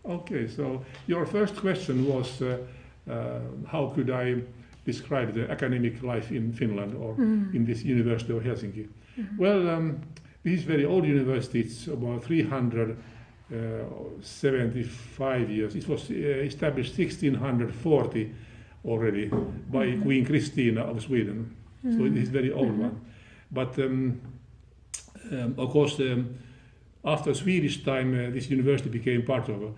Okay, so your first question was how could I describe the academic life in Finland or in this University of Helsinki? Well, this is very old university. It's about 375 years. It was established 1640 already by Queen Christina of Sweden. So it is a very old one. But of course, after Swedish time, this university became part of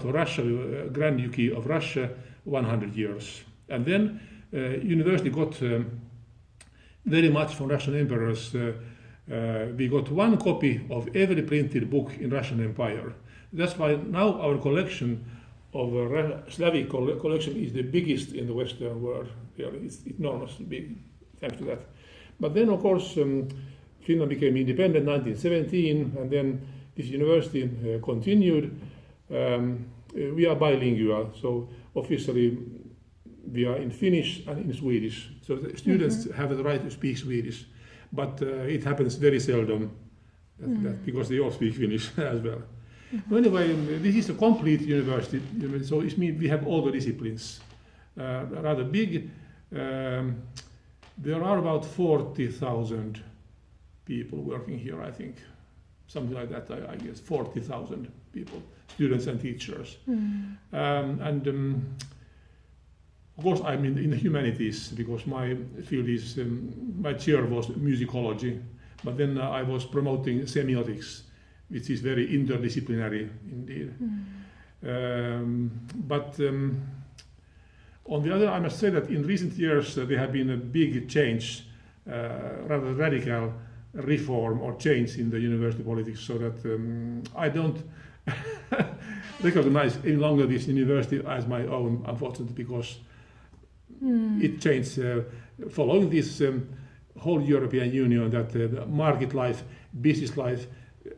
Russia, Grand Duchy of Russia, 100 years. And then university got very much from Russian emperors. We got one copy of every printed book in Russian Empire. That's why now our collection of Slavic collection is the biggest in the Western world. Really, it's enormously big, thanks to that. But then, of course, Finland became independent in 1917, and then this university continued. We are bilingual, so officially we are in Finnish and in Swedish. So the students have the right to speak Swedish, but it happens very seldom that because they all speak Finnish as well. Anyway, this is a complete university, so it means we have all the disciplines. Rather big. There are about 40,000 people working here, I think. Something like that, I guess. 40,000 people, students and teachers. Of course, I'm in the humanities because my field is, my chair was musicology, but then I was promoting semiotics, which is very interdisciplinary indeed. But on the other, I must say that in recent years there have been a big change, rather radical reform or change in the university politics, so that I don't recognize any longer this university as my own, unfortunately, because it changed following this whole European Union that market life, business life,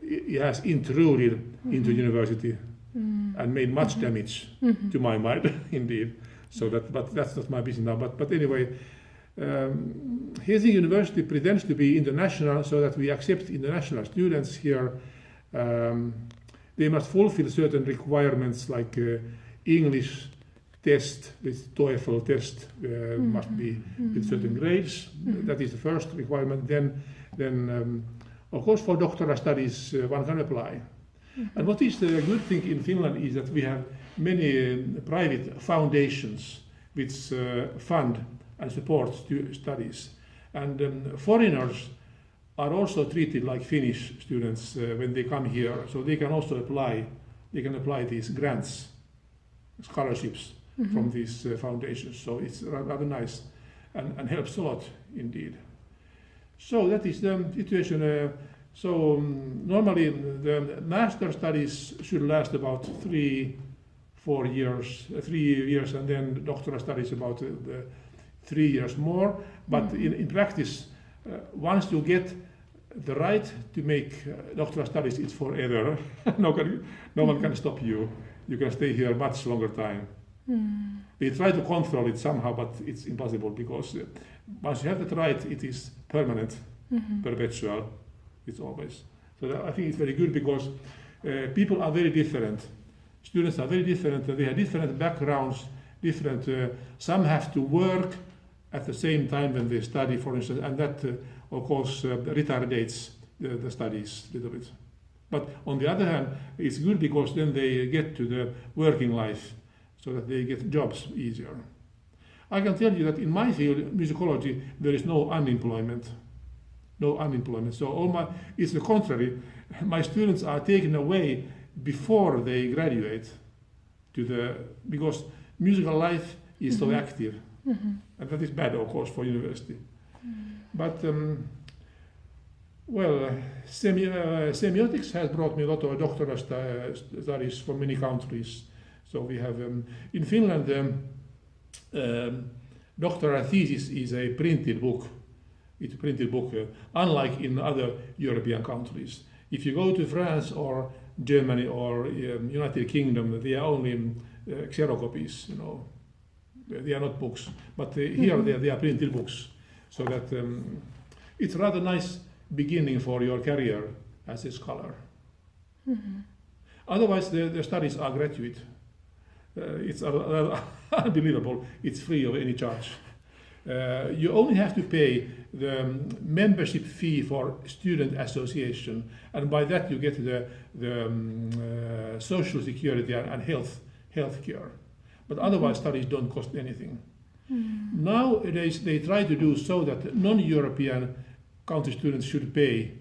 it has intruded into university and made much damage to my mind, indeed. So that, but that's not my business now. But anyway, Helsinki University pretends to be international, so that we accept international students here. They must fulfill certain requirements like English test, this TOEFL test must be with certain grades. That is the first requirement. Then of course, for doctoral studies, one can apply. And what is the good thing in Finland is that we have many private foundations which fund and support studies. And foreigners are also treated like Finnish students when they come here, so they can also apply. They can apply these grants, scholarships from these foundations. So it's rather nice and helps a lot indeed. So that is the situation. Normally the master studies should last about 3-4 years, 3 years, and then doctoral studies about 3 years more. But in practice, once you get the right to make doctoral studies, it's forever. No one can stop you. You can stay here much longer time. We try to control it somehow, but it's impossible because once you have that right, it is permanent, perpetual. It's always. So I think it's very good because people are very different. Students are very different. They have different backgrounds, different. Some have to work at the same time when they study, for instance, and that, of course, retardates the studies a little bit. But on the other hand, it's good because then they get to the working life, so that they get jobs easier. I can tell you that in my field, musicology, there is no unemployment. No unemployment. So it's the contrary. My students are taken away before they graduate because musical life is so active. And that is bad, of course, for university. But, semiotics has brought me a lot of doctoral studies from many countries. So we have, in Finland, doctoral thesis is a printed book. It's a printed book, unlike in other European countries. If you go to France or Germany or United Kingdom, they are only xerocopies, They are not books. But here they are printed books. So that it's rather nice beginning for your career as a scholar. Otherwise, the studies are gratuite. It's unbelievable. It's free of any charge. You only have to pay the membership fee for student association, and by that you get the social security and health care. But otherwise, studies don't cost anything. Nowadays, they try to do so that non-European country students should pay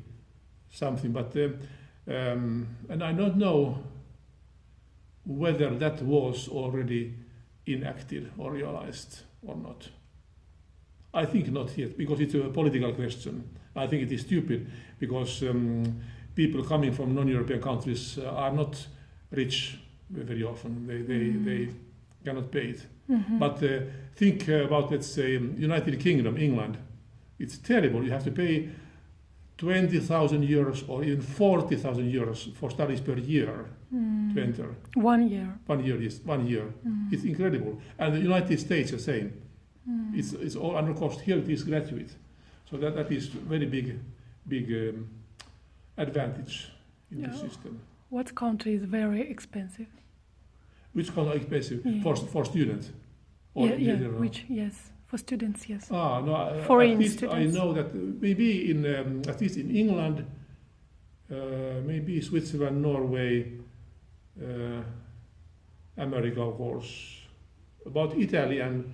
something, but and I don't know whether that was already enacted or realized or not. I think not yet, because it's a political question. I think it is stupid, because people coming from non-European countries are not rich very often. They cannot pay it. But think about, let's say, United Kingdom, England. It's terrible. You have to pay 20,000 euros or even 40,000 euros for studies per year to enter. 1 year. 1 year, yes, 1 year. It's incredible. And the United States the same. It's all under cost. Here it is gratuite. So that is very big advantage in the system. What country is very expensive? Which country is expensive for students? Or which, yes, for students, yes. No, Foreign at least students. I know that maybe in at least in England, maybe Switzerland, Norway, America, of course. About Italy and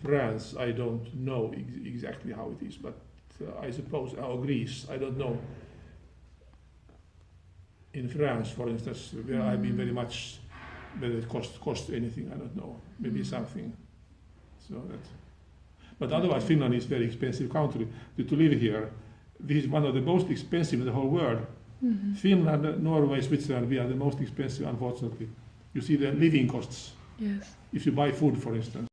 France, I don't know exactly how it is, but I suppose, or Greece, I don't know. In France, for instance, where I've been very much, whether it cost anything, I don't know. Maybe something. So that. But otherwise, Finland is a very expensive country to live here. This is one of the most expensive in the whole world. Finland, Norway, Switzerland, we are the most expensive, unfortunately. You see the living costs. Yes. If you buy food, for instance.